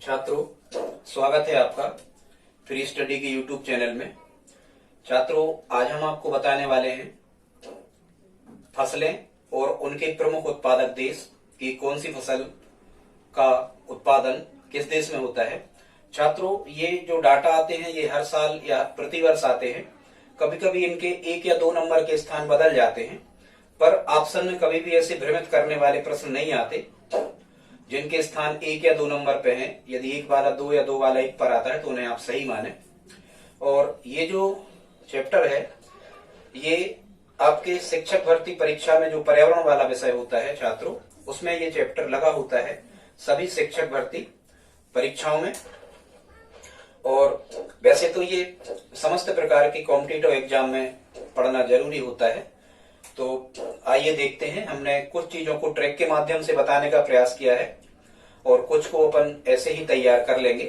छात्रों, स्वागत है आपका फ्री स्टडी के यूट्यूब चैनल में। छात्रों, आज हम आपको बताने वाले हैं फसलें और उनके प्रमुख उत्पादक देश की कौन सी फसल का उत्पादन किस देश में होता है। छात्रों, ये जो डाटा आते हैं ये हर साल या प्रतिवर्ष आते हैं। कभी कभी इनके 1 या 2 नंबर के स्थान बदल जाते हैं, पर ऑप्शन में कभी भी ऐसे भ्रमित करने वाले प्रश्न नहीं आते जिनके स्थान 1 या 2 नंबर पे हैं। यदि 1 वाला 2 या 2 वाला 1 पर आता है तो उन्हें आप सही माने। और ये जो चैप्टर है ये आपके शिक्षक भर्ती परीक्षा में जो पर्यावरण वाला विषय होता है छात्रों, उसमें ये चैप्टर लगा होता है सभी शिक्षक भर्ती परीक्षाओं में। और वैसे तो ये समस्त प्रकार के कॉम्पिटिटिव एग्जाम में पढ़ना जरूरी होता है। तो आइए देखते हैं। हमने कुछ चीजों को ट्रैक के माध्यम से बताने का प्रयास किया है और कुछ को अपन ऐसे ही तैयार कर लेंगे।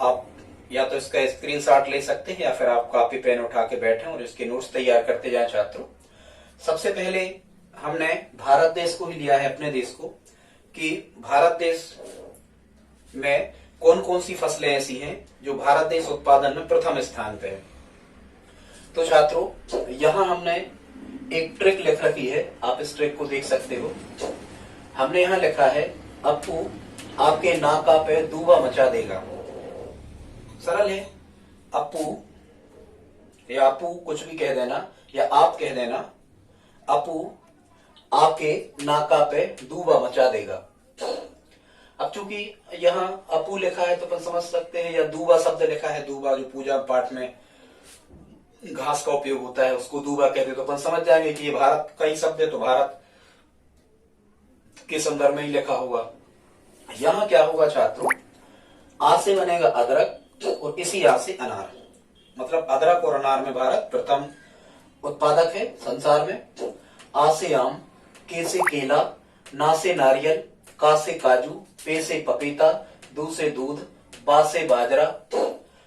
आप या तो इसका स्क्रीनशॉट ले सकते हैं या फिर आप कॉपी पेन उठा के बैठे और इसके नोट्स तैयार करते जाएं। छात्रों, सबसे पहले हमने भारत देश को ही लिया है, अपने देश को, कि भारत देश में कौन कौन सी फसलें ऐसी हैं जो भारत देश उत्पादन में प्रथम स्थान पे है। तो छात्रों, यहां हमने एक ट्रिक लिख रखी है, आप इस ट्रिक को देख सकते हो। हमने यहां लिखा है अपू आपके नाका पे दूबा मचा देगा। सरल है, अपू या अपू कुछ भी कह देना या आप कह देना, अपू आपके नाका पे दूबा मचा देगा। अब चूंकि यहाँ अपू लिखा है तो अपन समझ सकते हैं, या दूबा शब्द लिखा है, दूबा जो पूजा पाठ में घास का उपयोग होता है उसको दूबा कहते, तो अपन समझ जाएंगे कि ये भारत का ही शब्द है, तो भारत के संदर्भ में ही लिखा हुआ। यहां क्या होगा छात्रों, आ से बनेगा अदरक और इसी आ से अनार, मतलब अदरक और अनार में भारत प्रथम उत्पादक है संसार में। आ से आम, के से केला, ना से नारियल, का से काजू, पे से पपीता, दू से दूध, बा से बाजरा,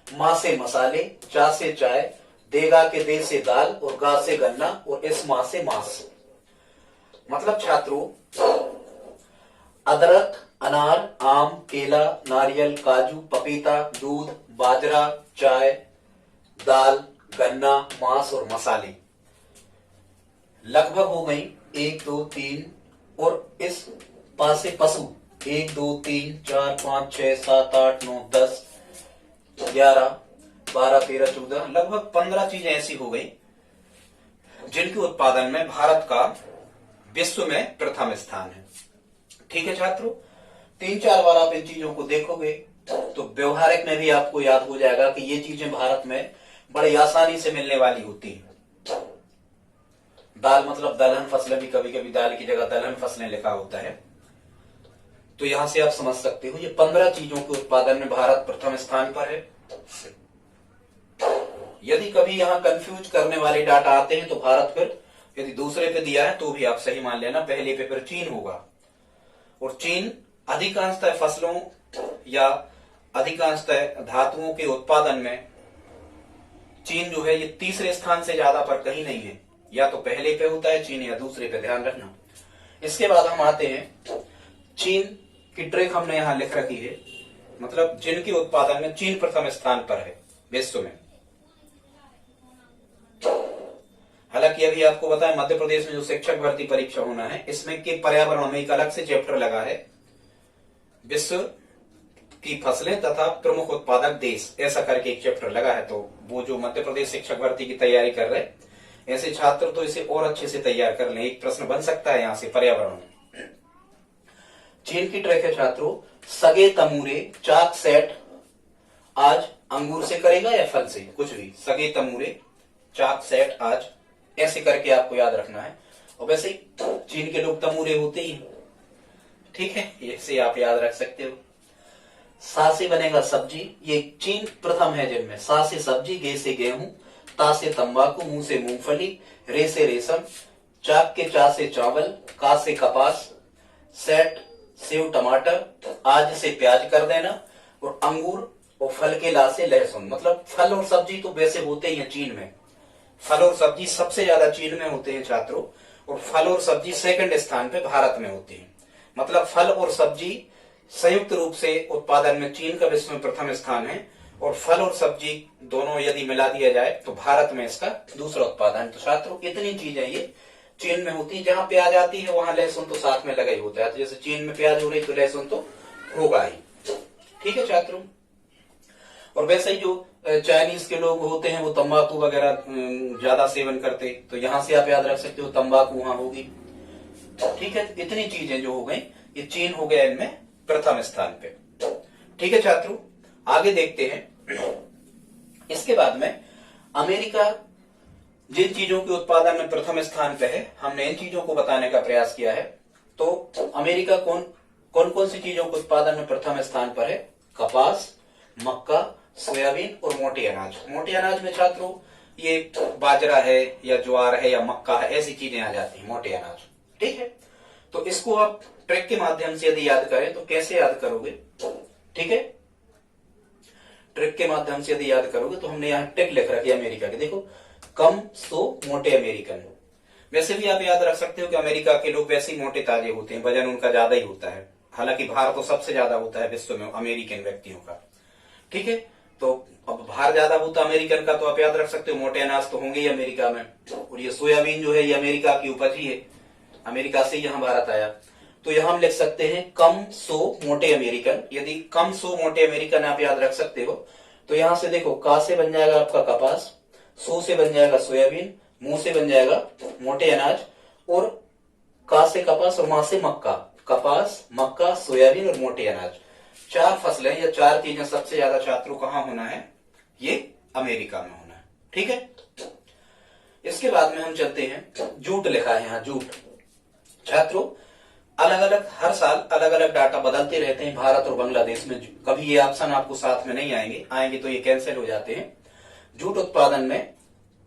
मा से मसाले, चा से चाय, देगा के दे से दाल और गा से गन्ना और इस मा से मांस। मतलब छात्रों, अदरक, अनार, आम, केला, नारियल, काजू, पपीता, दूध, बाजरा, चाय, दाल, गन्ना, मांस और मसाले लगभग हो गई 1 2 3। और इस पा से पशु 1 2 3 4 5 6 7 8 9 10 11 12 13 14 लगभग 15 चीजें ऐसी हो गई जिनके उत्पादन में भारत का विश्व में प्रथम स्थान है। ठीक है छात्रों, 3-4 बार आप इन चीजों को देखोगे तो व्यवहारिक में भी आपको याद हो जाएगा कि ये चीजें भारत में बड़े आसानी से मिलने वाली होती हैं। दाल मतलब दलहन फसलें, भी कभी कभी दाल की जगह दलहन फसलें लिखा होता है। तो यहां से आप समझ सकते हो ये 15 चीजों के उत्पादन में भारत प्रथम स्थान पर है। यदि कभी यहां कंफ्यूज करने वाले डाटा आते हैं तो भारत फिर यदि दूसरे पे दिया है तो भी आप सही मान लेना, पहले पे फिर चीन होगा। और चीन अधिकांशतः फसलों या अधिकांशतः धातुओं के उत्पादन में चीन जो है ये तीसरे स्थान से ज्यादा पर कहीं नहीं है, या तो पहले पे होता है चीन या दूसरे पे, ध्यान रखना। इसके बाद हम आते हैं चीन की ट्रिक हमने यहां लिख रखी है, मतलब जिनके उत्पादन में चीन प्रथम स्थान पर है विश्व में। हालांकि अभी आपको बताएं मध्य प्रदेश में जो शिक्षक भर्ती परीक्षा होना है इसमें के पर्यावरण में एक अलग से चैप्टर लगा है, विश्व की फसलें तथा प्रमुख उत्पादक देश, ऐसा करके एक चैप्टर लगा है। तो वो जो मध्य प्रदेश शिक्षक भर्ती की तैयारी कर रहे ऐसे छात्र तो इसे और अच्छे से तैयार कर लें, एक प्रश्न बन सकता है यहां से पर्यावरण में। चीन की ट्रिक है छात्रों, सगे तमूरे चाक सेट आज अंगूर से करेगा या फल से, कुछ भी, सगे तमूरे चाक सेट आज, ऐसे करके आपको याद रखना है। और वैसे ही चीन के लोग तमूरे होते ही, ठीक है, ऐसे आप याद रख सकते हो। सा से बनेगा सब्जी, ये चीन प्रथम है जिनमें। सा से सब्जी, गे से गेहूं, ता से तंबाकू, मुंह से मूंगफली, रे से रेशम, चाक के चा से चावल, का से कपास, सेट सेव टमाटर, आज से प्याज कर देना, और अंगूर और फल के ला से लहसुन। मतलब फल और सब्जी तो वैसे होते ही हैं चीन में, फल और सब्जी सबसे ज्यादा चीन में होते हैं छात्रों, और फल और सब्जी सेकंड स्थान पे भारत में होती है। मतलब फल और सब्जी संयुक्त रूप से उत्पादन में चीन का विश्व में प्रथम स्थान है, और फल और सब्जी दोनों यदि मिला दिया जाए तो भारत में इसका दूसरा उत्पादन। तो छात्रों इतनी चीजें ये चीन में होती है। जहां प्याज आती है वहां लहसुन तो साथ में लगा ही होता है, तो जैसे चीन में प्याज हो रही तो लहसुन तो होगा ही। ठीक है छात्रों। और वैसे ही जो चाइनीज के लोग होते हैं वो तंबाकू वगैरह ज्यादा सेवन करते, तो यहां से आप याद रख सकते हो तंबाकू वहां होगी। ठीक है, इतनी चीजें जो हो गई, ये चीन हो गया इनमें प्रथम स्थान पे। ठीक है छात्रों, आगे देखते हैं। इसके बाद में अमेरिका जिन चीजों के उत्पादन में प्रथम स्थान पे है, हमने इन चीजों को बताने का प्रयास किया है। तो अमेरिका कौन कौन सी चीजों के उत्पादन में प्रथम स्थान पर है? कपास, मक्का, सोयाबीन और मोटे अनाज। मोटे अनाज में छात्रों ये बाजरा है या ज्वार है या मक्का है, ऐसी चीजें आ जाती हैं मोटे अनाज। ठीक है, तो इसको आप ट्रिक के माध्यम से यदि याद करें तो कैसे याद करोगे? ठीक है, ट्रिक के माध्यम से यदि याद करोगे तो हमने यहाँ ट्रिक लिख रखी है अमेरिका की। देखो, कम सो मोटे अमेरिकन। वैसे भी आप याद रख सकते हो कि अमेरिका के लोग वैसे ही मोटे ताजे होते हैं, वजन उनका ज्यादा ही होता है। हालांकि भार तो सबसे ज्यादा होता है विश्व में अमेरिकन व्यक्तियों का। ठीक है, तो अब भार ज्यादा होता है अमेरिकन का, तो आप याद रख सकते हो मोटे अनाज तो होंगे ही अमेरिका में। और ये सोयाबीन जो है ये अमेरिका की उपज ही है, अमेरिका से यहाँ भारत आया। तो यहां हम लिख सकते हैं कम सो मोटे अमेरिकन। यदि कम सो मोटे अमेरिकन आप याद रख सकते हो तो यहां से देखो, का से बन जाएगा आपका कपास, सो से बन जाएगा सोयाबीन, मुंह से बन जाएगा मोटे अनाज, और का से कपास और मां से मक्का। कपास, मक्का, सोयाबीन और मोटे अनाज, चार फसलें या चार चीजें सबसे ज्यादा छात्रों कहां होना है? ये अमेरिका में होना है। ठीक है, इसके बाद में हम चलते हैं, जूट लिखा है यहाँ, जूट। छात्रों अलग अलग हर साल अलग अलग डाटा बदलते रहते हैं भारत और बांग्लादेश में। कभी ये ऑप्शन आपको साथ में नहीं आएंगे तो ये कैंसिल हो जाते हैं। जूट उत्पादन में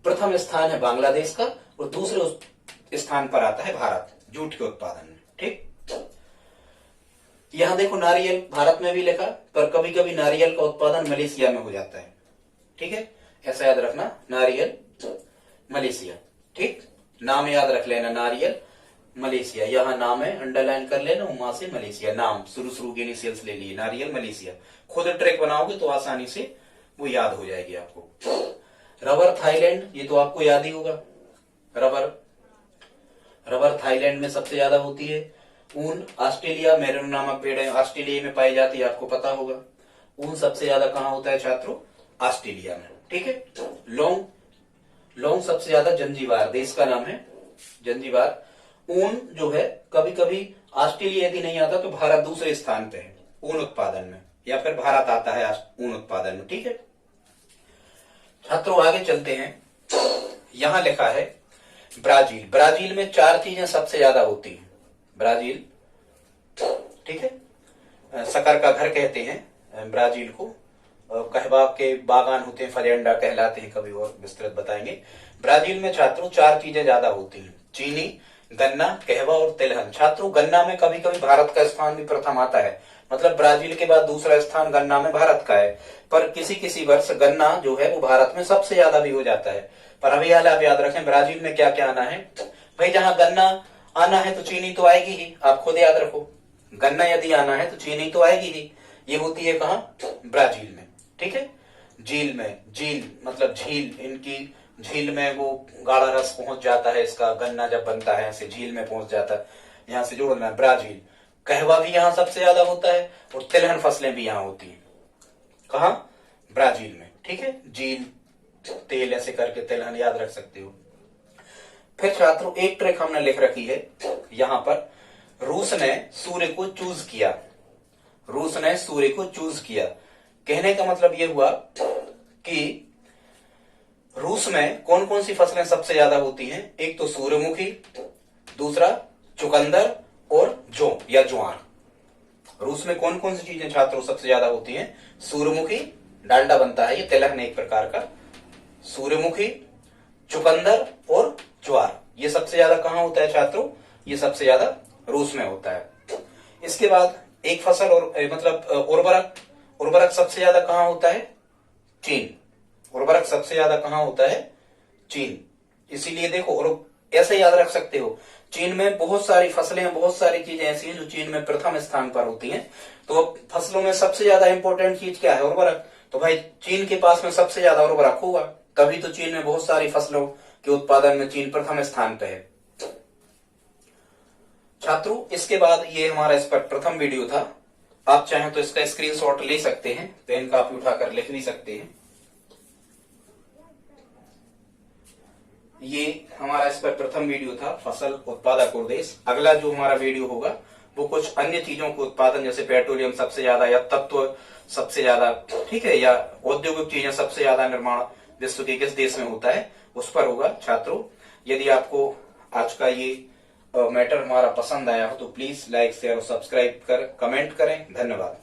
प्रथम स्थान है बांग्लादेश का और दूसरे स्थान पर आता है भारत जूट के उत्पादन में। ठीक, यहां देखो नारियल भारत में भी लिखा, पर कभी कभी नारियल का उत्पादन मलेशिया में हो जाता है। ठीक है, ऐसा याद रखना, नारियल मलेशिया। ठीक, नाम याद रख लेना, नारियल मलेशिया, यहाँ नाम है, अंडरलाइन कर लेना, वहां से मलेशिया, नाम शुरू के इनिशियल्स ले लिए, नारियल मलेशिया। खुद ट्रैक बनाओगे तो आसानी से वो याद हो जाएगी आपको। रबर थाईलैंड, ये तो आपको याद ही होगा। रबर थाईलैंड में सबसे ज्यादा होती है। ऊन ऑस्ट्रेलिया, मेरून नामक पेड़ है, ऑस्ट्रेलिया में पाई जाती है, आपको पता होगा। ऊन सबसे ज्यादा कहाँ होता है छात्रों? ऑस्ट्रेलिया में। ठीक है, लौंग सबसे ज्यादा जंजीबार, देश का नाम है जंजीबार। ऊन जो है कभी कभी ऑस्ट्रेलिया यदि नहीं आता तो भारत दूसरे स्थान पे है ऊन उत्पादन में, या फिर भारत आता है ऊन उत्पादन में। ठीक है छात्रों, आगे चलते हैं। यहां लिखा है ब्राजील। ब्राजील में चार चीजें सबसे ज्यादा होती हैं। ब्राजील, ठीक है, शक्कर का घर कहते हैं ब्राजील को। कहवा के बागान होते हैं, फजेंडा कहलाते हैं, कभी और विस्तृत बताएंगे। ब्राजील में छात्रों चार चीजें ज्यादा होती हैं, चीनी, गन्ना, कहवा और तिलहन। छात्रों गन्ना में कभी कभी भारत का स्थान भी प्रथम आता है, मतलब ब्राजील के बाद दूसरा स्थान गन्ना में भारत का है। पर किसी किसी वर्ष गन्ना जो है वो भारत में सबसे ज्यादा भी हो जाता है। पर अभी हाल आप याद रखें, ब्राजील में क्या क्या आना है भाई? जहां गन्ना आना है तो चीनी तो आएगी ही, आप खुद याद रखो। गन्ना यदि आना है तो चीनी तो आएगी ही। ये होती है कहाँ? ब्राजील में। ठीक है, झील में, झील मतलब झील, इनकी झील में वो गाढ़ा रस पहुंच जाता है इसका, गन्ना जब बनता है ऐसे झील में पहुंच जाता है, यहाँ से जोड़ना है ब्राजील। कहवा भी यहाँ सबसे ज्यादा होता है और तिलहन फसलें भी यहाँ होती हैं। कहा? ब्राजील में। ठीक है, झील, तेल ऐसे करके तिलहन याद रख सकते हो। फिर छात्रों एक ट्रिक हमने लिख रखी है यहाँ पर, रूस ने सूर्य को चूज किया। रूस ने सूर्य को चूज किया, कहने का मतलब यह हुआ कि रूस में कौन कौन सी फसलें सबसे ज्यादा होती हैं? एक तो सूर्यमुखी, दूसरा चुकंदर और जौ या ज्वार। रूस में कौन कौन सी चीजें छात्रों सबसे ज्यादा होती हैं? सूर्यमुखी, डालडा बनता है, ये तिलहन एक प्रकार का। सूर्यमुखी, चुकंदर और ज्वार, ये सबसे ज्यादा कहां होता है छात्रों? ये सबसे ज्यादा रूस में होता है। इसके बाद एक फसल और मतलब उर्वरक सबसे ज्यादा कहां होता है? चीन। उर्वरक सबसे ज्यादा कहां होता है? चीन। इसीलिए देखो, और ऐसे याद रख सकते हो, चीन में बहुत सारी फसलें, बहुत सारी चीजें ऐसी हैं जो चीन में प्रथम स्थान पर होती हैं। तो फसलों में सबसे ज्यादा इंपॉर्टेंट चीज क्या है? उर्वरक। तो भाई चीन के पास में सबसे ज्यादा उर्वरक होगा, तभी तो चीन में बहुत सारी फसलों के उत्पादन में चीन प्रथम स्थान पे है। छात्रों, इसके बाद ये हमारा इस पर प्रथम वीडियो था। आप चाहें तो इसका स्क्रीनशॉट ले सकते हैं, पेन कॉपी उठाकर लिख भी सकते हैं। ये हमारा इस पर प्रथम वीडियो था, फसल उत्पादक उद्देश्य। अगला जो हमारा वीडियो होगा वो कुछ अन्य चीजों को उत्पादन, जैसे पेट्रोलियम सबसे ज्यादा या तत्व सबसे ज्यादा, ठीक है, या औद्योगिक चीजें सबसे ज्यादा निर्माण विश्व के किस देश में होता है, उस पर होगा। छात्रों, यदि आपको आज का ये मैटर हमारा पसंद आया हो तो प्लीज लाइक शेयर और सब्सक्राइब कर कमेंट करें। धन्यवाद।